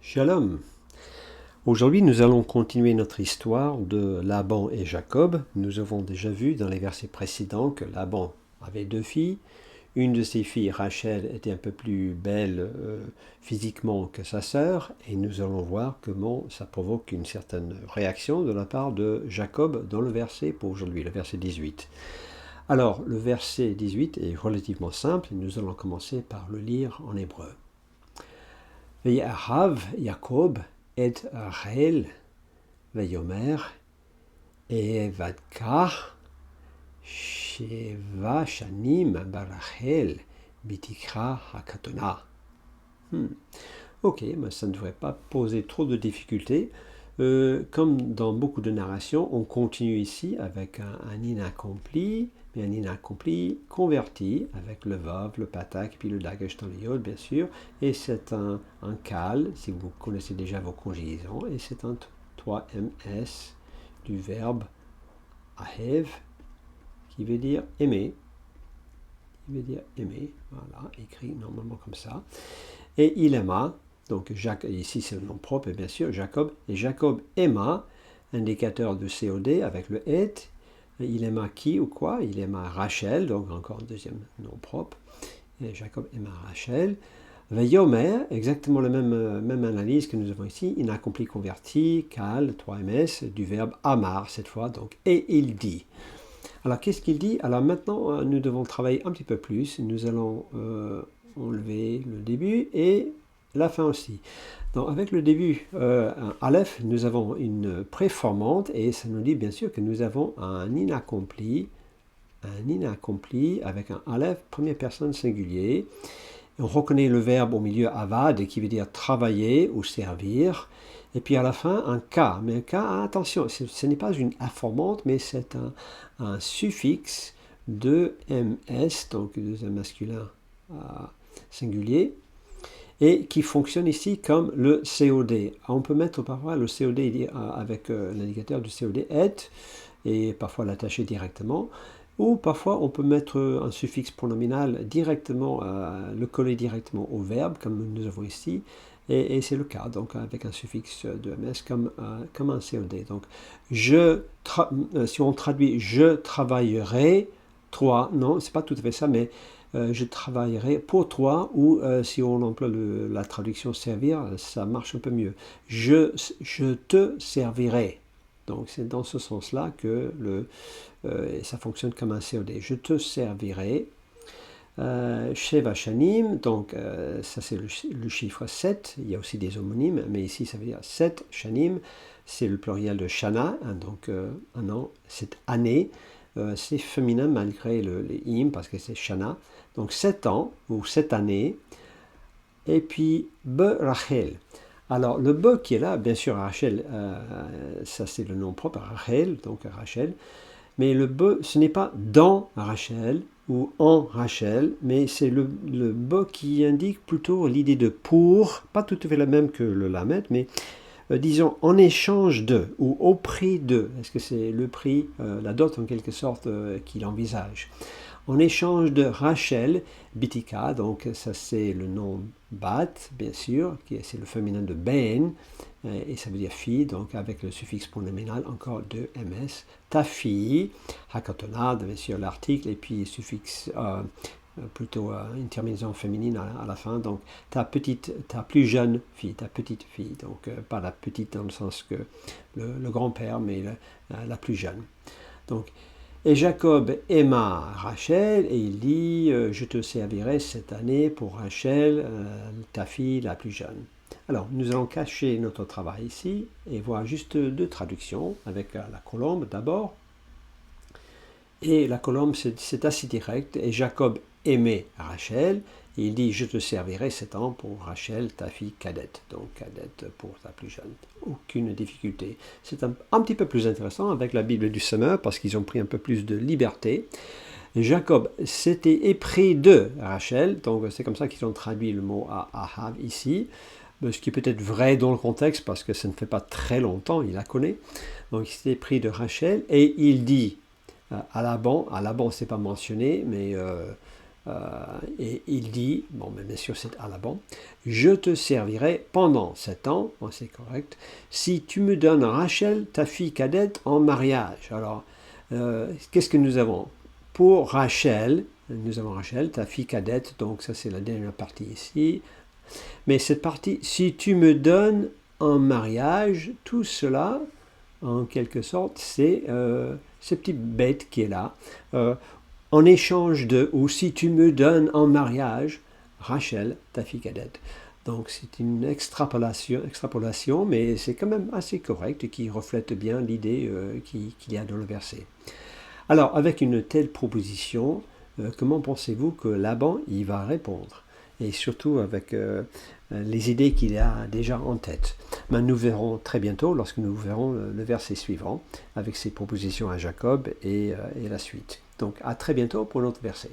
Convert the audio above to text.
Shalom. Aujourd'hui, nous allons continuer notre histoire de Laban et Jacob. Nous avons déjà vu dans les versets précédents que Laban avait deux filles. Une de ses filles, Rachel, était un peu plus belle physiquement que sa sœur, et nous allons voir comment ça provoque une certaine réaction de la part de Jacob dans le verset pour aujourd'hui, le verset 18. Alors, le verset 18 est relativement simple, et nous allons commencer par le lire en hébreu. ויאהב יעקב את רחל ויאמר אעבדך 7 שנים ברחל בתך הקטנה. Ok, mais ça ne devrait pas poser trop de difficultés. Comme dans beaucoup de narrations, on continue ici avec un inaccompli, mais un inaccompli converti avec le vav, le patak, puis le dagesh dans le yod, bien sûr. Et c'est un kal, si vous connaissez déjà vos conjugaisons, et c'est un 3ms du verbe ahev, qui veut dire aimer. Qui veut dire aimer, voilà, écrit normalement comme ça. Et il aima. Donc ici c'est le nom propre, bien sûr, Jacob. Et Jacob aima, indicateur de COD avec le et. Il aima qui ou quoi? Il aima Rachel, donc encore un deuxième nom propre. Et Jacob aima Rachel. Vayomer, exactement la même analyse que nous avons ici. Inaccompli converti, kal, 3ms, du verbe amar cette fois. Donc, et il dit. Alors qu'est-ce qu'il dit? Alors maintenant nous devons travailler un petit peu plus. Nous allons enlever le début et la fin aussi. Donc avec le début, un Aleph, nous avons une préformante et ça nous dit bien sûr que nous avons un inaccompli avec un Aleph, première personne singulier. On reconnaît le verbe au milieu avad qui veut dire travailler ou servir. Et puis à la fin, un K. Mais un K, attention, ce n'est pas une informant, mais c'est un suffixe de MS, donc deuxième masculin singulier, et qui fonctionne ici comme le COD. On peut mettre parfois le COD avec l'indicateur du COD et parfois l'attacher directement, ou parfois on peut mettre un suffixe pronominal directement, le coller directement au verbe, comme nous avons ici, et c'est le cas, donc avec un suffixe de MS comme un COD. Donc, si on traduit « je travaillerai », toi, non, c'est pas tout à fait ça, mais je travaillerai pour toi, ou si on emploie la traduction servir, ça marche un peu mieux. Je te servirai. Donc c'est dans ce sens-là que ça fonctionne comme un COD. Je te servirai. Sheva Shanim, donc ça c'est le chiffre 7. Il y a aussi des homonymes, mais ici ça veut dire 7 Shanim. C'est le pluriel de Shana, hein, donc un an, cette année. C'est féminin malgré les im parce que c'est Shana. Donc 7 ans ou 7 années. Et puis Be Rachel. Alors le Be qui est là, bien sûr Rachel, ça c'est le nom propre, Rachel, donc Rachel. Mais le Be, ce n'est pas dans Rachel ou en Rachel, mais c'est le Be qui indique plutôt l'idée de pour, pas tout à fait la même que le Lamed, mais disons en échange de ou au prix de. Est-ce que c'est le prix, la dot en quelque sorte qu'il envisage? En échange de Rachel, Bitika, donc ça c'est le nom Bat, bien sûr, c'est le féminin de Ben, et ça veut dire fille, donc avec le suffixe pronominal, encore de ms, ta fille, Hakatona, bien sûr l'article, et puis suffixe, plutôt une terminaison féminine à la fin, donc ta plus jeune fille, ta petite fille, donc pas la petite dans le sens que le grand-père, mais la plus jeune. Donc, et Jacob aima Rachel et il dit je te servirai cette année pour Rachel, ta fille la plus jeune. Alors, nous allons cacher notre travail ici et voir juste deux traductions avec la colombe d'abord. Et la colombe, c'est assez direct. Et Jacob aimait Rachel. Et il dit, je te servirai 7 ans pour Rachel, ta fille cadette. Donc, cadette pour ta plus jeune. Aucune difficulté. C'est un petit peu plus intéressant avec la Bible du Semeur parce qu'ils ont pris un peu plus de liberté. Jacob s'était épris de Rachel. Donc, c'est comme ça qu'ils ont traduit le mot Ahav ici. Ce qui est peut-être vrai dans le contexte parce que ça ne fait pas très longtemps, il la connaît. Donc, il s'était épris de Rachel et il dit à Laban, c'est pas mentionné, mais Et il dit, bon, mais bien sûr c'est à Laban, je te servirai pendant 7 ans, bon, c'est correct, si tu me donnes Rachel, ta fille cadette, en mariage. Alors, qu'est-ce que nous avons? Pour Rachel, nous avons Rachel, ta fille cadette, donc ça c'est la dernière partie ici. Mais cette partie, si tu me donnes en mariage, tout cela, en quelque sorte, c'est cette petite bête qui est là. En échange de, ou si tu me donnes en mariage, Rachel, ta fille cadette. Donc c'est une extrapolation, mais c'est quand même assez correct et qui reflète bien l'idée qu'il y a dans le verset. Alors, avec une telle proposition, comment pensez-vous que Laban y va répondre? Et surtout avec les idées qu'il a déjà en tête. Ben, nous verrons très bientôt, lorsque nous verrons le verset suivant, avec ses propositions à Jacob et la suite. Donc à très bientôt pour notre verset.